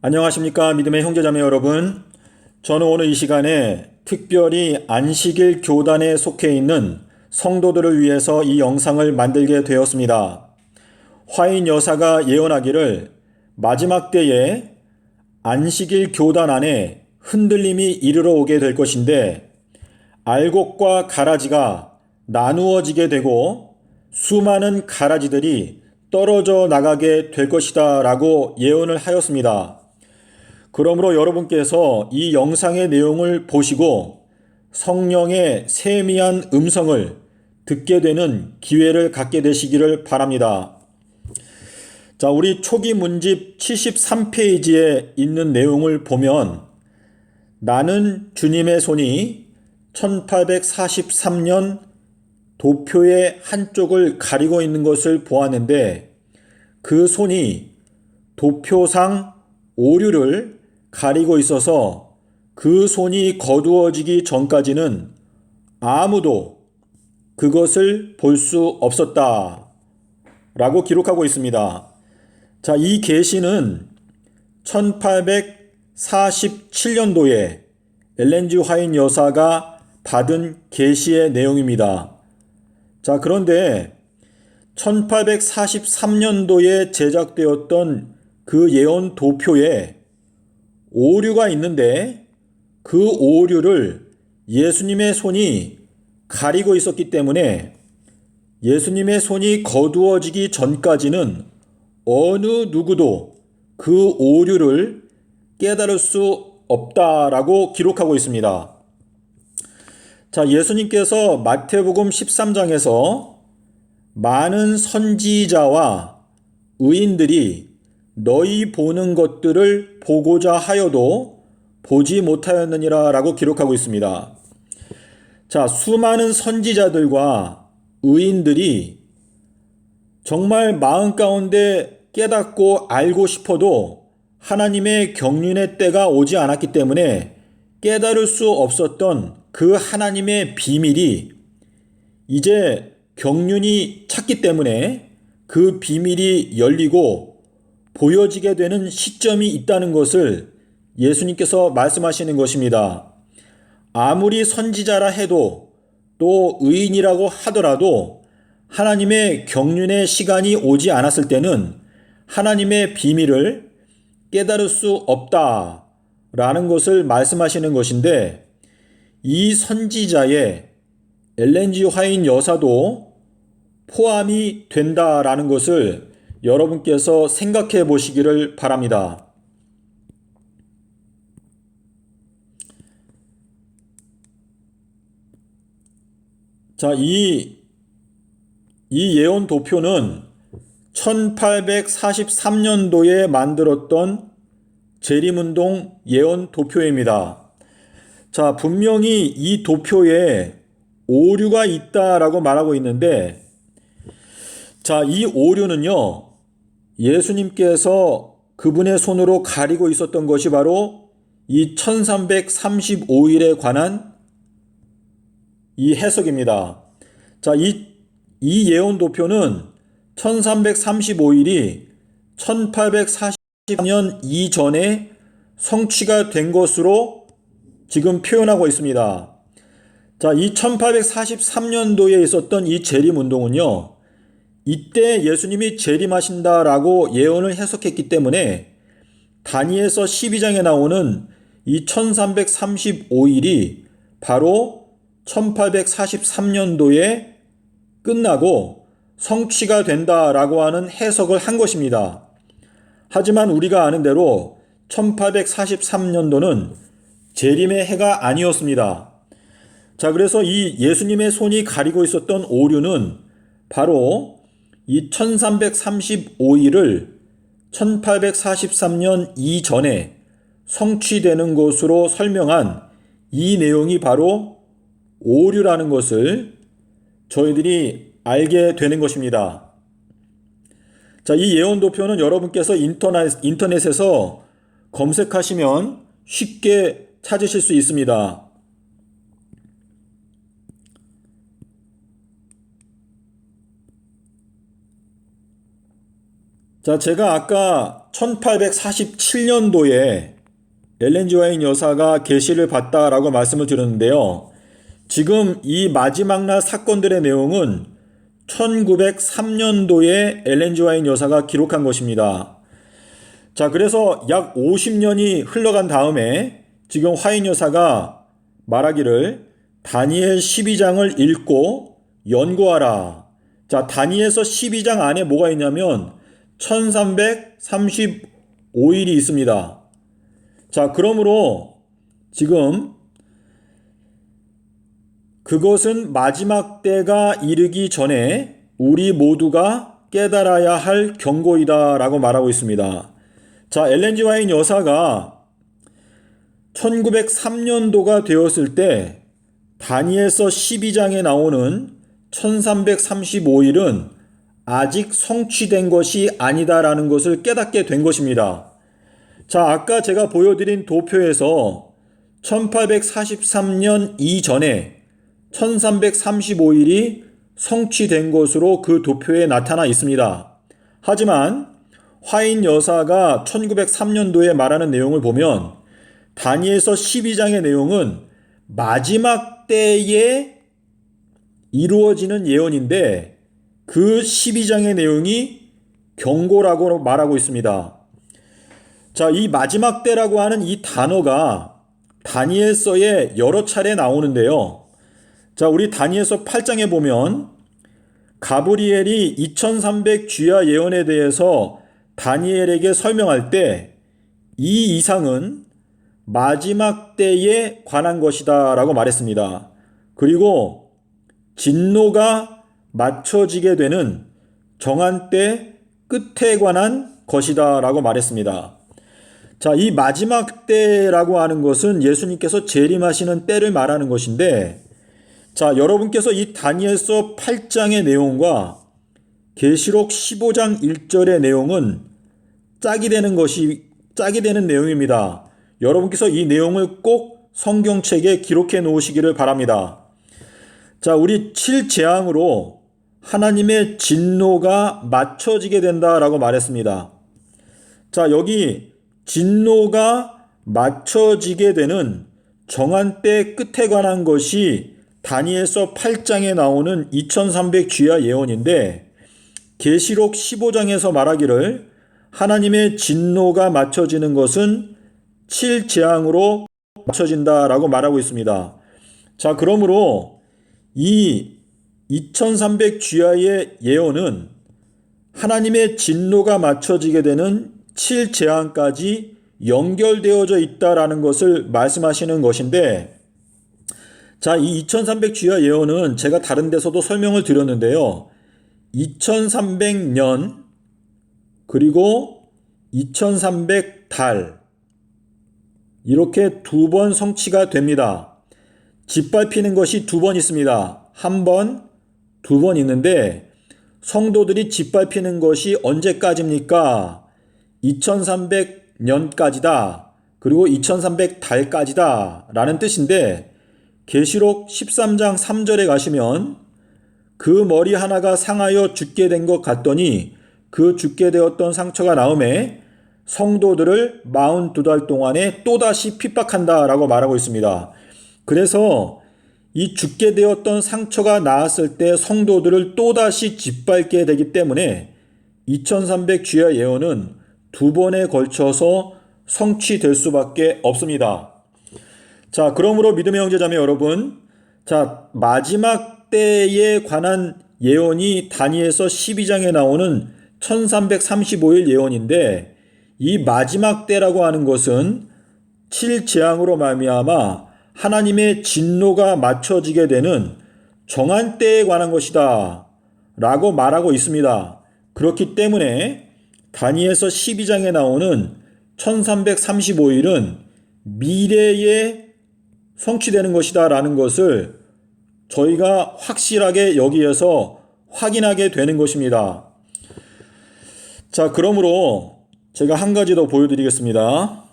안녕하십니까 믿음의 형제자매 여러분. 저는 오늘 이 시간에 특별히 안식일 교단에 속해 있는 성도들을 위해서 이 영상을 만들게 되었습니다. 화인 여사가 예언하기를 마지막 때에 안식일 교단 안에 흔들림이 이르러 오게 될 것인데 알곡과 가라지가 나누어지게 되고 수많은 가라지들이 떨어져 나가게 될 것이다 라고 예언을 하였습니다. 그러므로 여러분께서 이 영상의 내용을 보시고 성령의 세미한 음성을 듣게 되는 기회를 갖게 되시기를 바랍니다. 자, 우리 초기 문집 73페이지에 있는 내용을 보면 나는 주님의 손이 1843년 도표의 한쪽을 가리고 있는 것을 보았는데 그 손이 도표상 오류를 가리고 있어서 그 손이 거두어지기 전까지는 아무도 그것을 볼 수 없었다 라고 기록하고 있습니다. 자, 이 계시는 1847년도에 엘렌 G 화인 여사가 받은 계시의 내용입니다. 자, 그런데 1843년도에 제작되었던 그 예언 도표에 오류가 있는데 그 오류를 예수님의 손이 가리고 있었기 때문에 예수님의 손이 거두어지기 전까지는 어느 누구도 그 오류를 깨달을 수 없다라고 기록하고 있습니다. 자, 예수님께서 마태복음 13장에서 많은 선지자와 의인들이 너희 보는 것들을 보고자 하여도 보지 못하였느니라 라고 기록하고 있습니다. 자, 수많은 선지자들과 의인들이 정말 마음 가운데 깨닫고 알고 싶어도 하나님의 경륜의 때가 오지 않았기 때문에 깨달을 수 없었던 그 하나님의 비밀이 이제 경륜이 찼기 때문에 그 비밀이 열리고 보여지게 되는 시점이 있다는 것을 예수님께서 말씀하시는 것입니다. 아무리 선지자라 해도 또 의인이라고 하더라도 하나님의 경륜의 시간이 오지 않았을 때는 하나님의 비밀을 깨달을 수 없다라는 것을 말씀하시는 것인데 이 선지자의 엘렌 G 화인 여사도 포함이 된다라는 것을 여러분께서 생각해 보시기를 바랍니다. 자, 이 예언 도표는 1843년도에 만들었던 재림운동 예언 도표입니다. 자, 분명히 이 도표에 오류가 있다라고 말하고 있는데, 자, 이 오류는요, 예수님께서 그분의 손으로 가리고 있었던 것이 바로 이 1335일에 관한 이 해석입니다. 자, 이 예언 도표는 1335일이 1840년 이전에 성취가 된 것으로 지금 표현하고 있습니다. 자, 이 1843년도에 있었던 이 재림운동은요, 이때 예수님이 재림하신다라고 예언을 해석했기 때문에 다니엘서 12장에 나오는 이 1335일이 바로 1843년도에 끝나고 성취가 된다라고 하는 해석을 한 것입니다. 하지만 우리가 아는 대로 1843년도는 재림의 해가 아니었습니다. 자, 그래서 이 예수님의 손이 가리고 있었던 오류는 바로 이 1335일을 1843년 이전에 성취되는 것으로 설명한 이 내용이 바로 오류라는 것을 저희들이 알게 되는 것입니다. 자, 이 예언 도표는 여러분께서 인터넷에서 검색하시면 쉽게 찾으실 수 있습니다. 자, 제가 아까 1847년도에 엘렌지 화이트 여사가 계시를 봤다라고 말씀을 드렸는데요. 지금 이 마지막 날 사건들의 내용은 1903년도에 엘렌지 화이트 여사가 기록한 것입니다. 자, 그래서 약 50년이 흘러간 다음에 지금 화이트 여사가 말하기를 다니엘 12장을 읽고 연구하라. 자, 다니엘서 12장 안에 뭐가 있냐면 1335일이 있습니다. 자, 그러므로 지금 그것은 마지막 때가 이르기 전에 우리 모두가 깨달아야 할 경고이다 라고 말하고 있습니다. 자, 엘렌지 화이트 여사가 1903년도가 되었을 때 다니엘서 12장에 나오는 1335일은 아직 성취된 것이 아니다라는 것을 깨닫게 된 것입니다. 자, 아까 제가 보여드린 도표에서 1843년 이전에 1335일이 성취된 것으로 그 도표에 나타나 있습니다. 하지만 화인 여사가 1903년도에 말하는 내용을 보면 다니엘서 12장의 내용은 마지막 때에 이루어지는 예언인데 그 12장의 내용이 경고라고 말하고 있습니다. 자, 이 마지막 때라고 하는 이 단어가 다니엘서에 여러 차례 나오는데요. 자, 우리 다니엘서 8장에 보면 가브리엘이 2300 주야 예언에 대해서 다니엘에게 설명할 때 이 이상은 마지막 때에 관한 것이다 라고 말했습니다. 그리고 진노가 맞춰지게 되는 정한 때 끝에 관한 것이다 라고 말했습니다. 자, 이 마지막 때라고 하는 것은 예수님께서 재림하시는 때를 말하는 것인데, 자, 여러분께서 이 다니엘서 8장의 내용과 계시록 15장 1절의 내용은 짝이 되는 내용입니다. 여러분께서 이 내용을 꼭 성경책에 기록해 놓으시기를 바랍니다. 자, 우리 7재앙으로 하나님의 진노가 맞춰지게 된다라고 말했습니다. 자, 여기 진노가 맞춰지게 되는 정한 때 끝에 관한 것이 다니엘서 8장에 나오는 2300 주야 예언인데 계시록 15장에서 말하기를 하나님의 진노가 맞춰지는 것은 7재앙으로 맞춰진다라고 말하고 있습니다. 자, 그러므로 이 2300 주야의 예언은 하나님의 진노가 맞춰지게 되는 7재앙까지 연결되어져 있다라는 것을 말씀하시는 것인데, 자, 이 2300 주야 예언은 제가 다른 데서도 설명을 드렸는데요. 2300년 그리고 2300달 이렇게 두 번 성취가 됩니다. 짓밟히는 것이 두 번 있습니다. 한 번, 두 번 있는데 성도들이 짓밟히는 것이 언제까지입니까? 2300년까지다. 그리고 2300달까지다 라는 뜻인데 계시록 13장 3절에 가시면 그 머리 하나가 상하여 죽게 된 것 같더니 그 죽게 되었던 상처가 나음에 성도들을 42달 동안에 또다시 핍박한다 라고 말하고 있습니다. 그래서 이 죽게 되었던 상처가 나았을 때 성도들을 또다시 짓밟게 되기 때문에 2300 주야 예언은 두 번에 걸쳐서 성취될 수밖에 없습니다. 자, 그러므로 믿음의 형제자매 여러분, 자, 마지막 때에 관한 예언이 다니엘서 12장에 나오는 1335일 예언인데 이 마지막 때라고 하는 것은 7재앙으로 말미암아 하나님의 진노가 맞춰지게 되는 정한 때에 관한 것이다 라고 말하고 있습니다. 그렇기 때문에 다니엘서 12장에 나오는 1335일은 미래에 성취되는 것이다 라는 것을 저희가 확실하게 여기에서 확인하게 되는 것입니다. 자, 그러므로 제가 한 가지 더 보여드리겠습니다.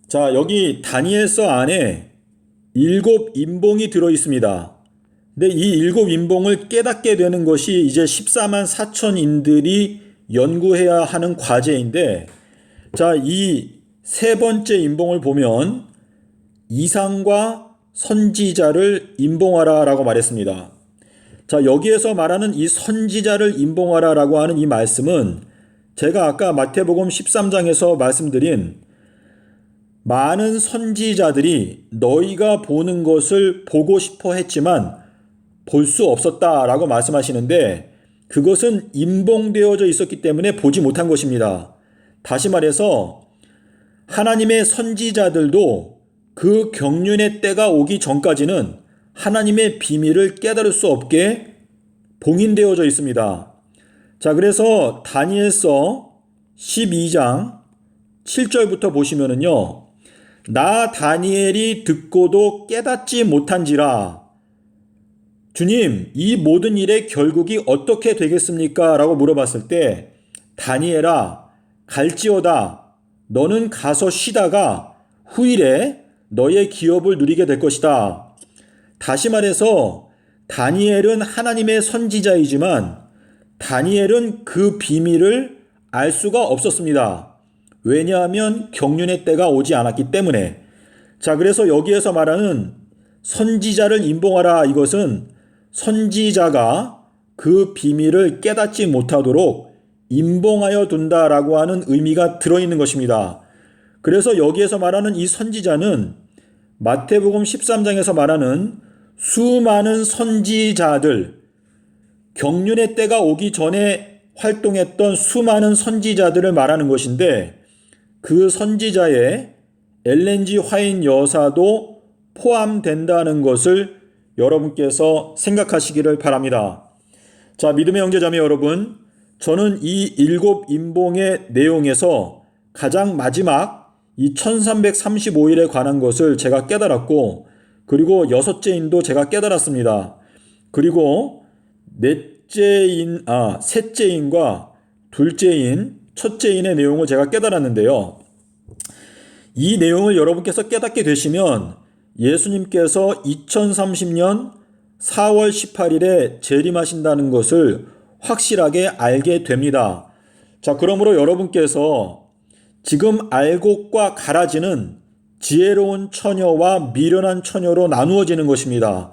자, 여기 다니엘서 안에 7 인봉이 들어 있습니다. 근데 이 일곱 인봉을 깨닫게 되는 것이 이제 14만 4천인들이 연구해야 하는 과제인데, 자, 이 세 번째 인봉을 보면 이상과 선지자를 인봉하라 라고 말했습니다. 자, 여기에서 말하는 이 선지자를 인봉하라 라고 하는 이 말씀은 제가 아까 마태복음 13장에서 말씀드린 많은 선지자들이 너희가 보는 것을 보고 싶어 했지만 볼 수 없었다 라고 말씀하시는데, 그것은 인봉되어져 있었기 때문에 보지 못한 것입니다. 다시 말해서 하나님의 선지자들도 그 경륜의 때가 오기 전까지는 하나님의 비밀을 깨달을 수 없게 봉인되어져 있습니다. 자, 그래서 다니엘서 12장 7절부터 보시면은요, 나 다니엘이 듣고도 깨닫지 못한지라. 주님, 이 모든 일의 결국이 어떻게 되겠습니까? 라고 물어봤을 때, 다니엘아, 갈지어다. 너는 가서 쉬다가 후일에 너의 기업을 누리게 될 것이다. 다시 말해서 다니엘은 하나님의 선지자이지만 다니엘은 그 비밀을 알 수가 없었습니다. 왜냐하면 경륜의 때가 오지 않았기 때문에. 자, 그래서 여기에서 말하는 선지자를 인봉하라, 이것은 선지자가 그 비밀을 깨닫지 못하도록 인봉하여 둔다라고 하는 의미가 들어있는 것입니다. 그래서 여기에서 말하는 이 선지자는 마태복음 13장에서 말하는 수많은 선지자들, 경륜의 때가 오기 전에 활동했던 수많은 선지자들을 말하는 것인데, 그 선지자에 엘렌 G 화인 여사도 포함된다는 것을 여러분께서 생각하시기를 바랍니다. 자, 믿음의 형제자매 여러분, 저는 이 일곱 인봉의 내용에서 가장 마지막 이 1335일에 관한 것을 제가 깨달았고, 그리고 여섯째 인도 제가 깨달았습니다. 그리고 셋째 인과 둘째 인, 첫째 인의 내용을 제가 깨달았는데요. 이 내용을 여러분께서 깨닫게 되시면 예수님께서 2030년 4월 18일에 재림하신다는 것을 확실하게 알게 됩니다. 자, 그러므로 여러분께서 지금 알곡과 가라지는 지혜로운 처녀와 미련한 처녀로 나누어지는 것입니다.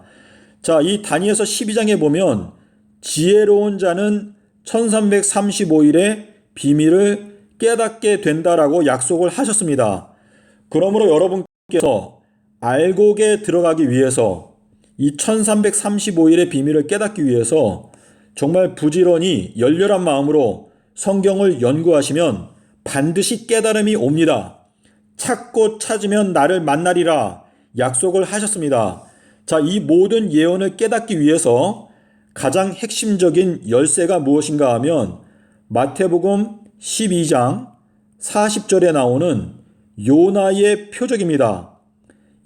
자, 이 다니엘서 12장에 보면 지혜로운 자는 1335일에 비밀을 깨닫게 된다라고 약속을 하셨습니다. 그러므로 여러분께서 알곡에 들어가기 위해서 이 1335일의 비밀을 깨닫기 위해서 정말 부지런히 열렬한 마음으로 성경을 연구하시면 반드시 깨달음이 옵니다. 찾고 찾으면 나를 만나리라 약속을 하셨습니다. 자, 이 모든 예언을 깨닫기 위해서 가장 핵심적인 열쇠가 무엇인가 하면 마태복음 12장 40절에 나오는 요나의 표적입니다.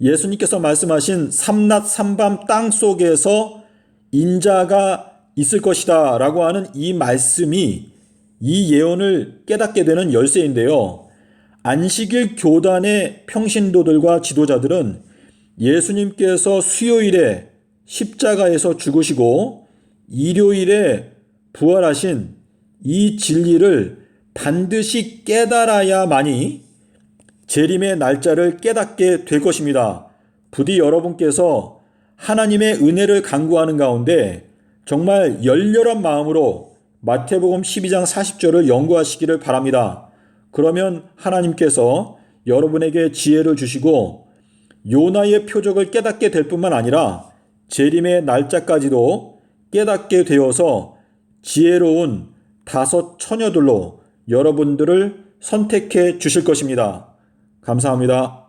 예수님께서 말씀하신 삼낮 삼밤 땅 속에서 인자가 있을 것이다 라고 하는 이 말씀이 이 예언을 깨닫게 되는 열쇠인데요. 안식일 교단의 평신도들과 지도자들은 예수님께서 수요일에 십자가에서 죽으시고 일요일에 부활하신 이 진리를 반드시 깨달아야만이 재림의 날짜를 깨닫게 될 것입니다. 부디 여러분께서 하나님의 은혜를 간구하는 가운데 정말 열렬한 마음으로 마태복음 12장 40절을 연구하시기를 바랍니다. 그러면 하나님께서 여러분에게 지혜를 주시고 요나의 표적을 깨닫게 될 뿐만 아니라 재림의 날짜까지도 깨닫게 되어서 지혜로운 다섯 처녀들로 여러분들을 선택해 주실 것입니다. 감사합니다.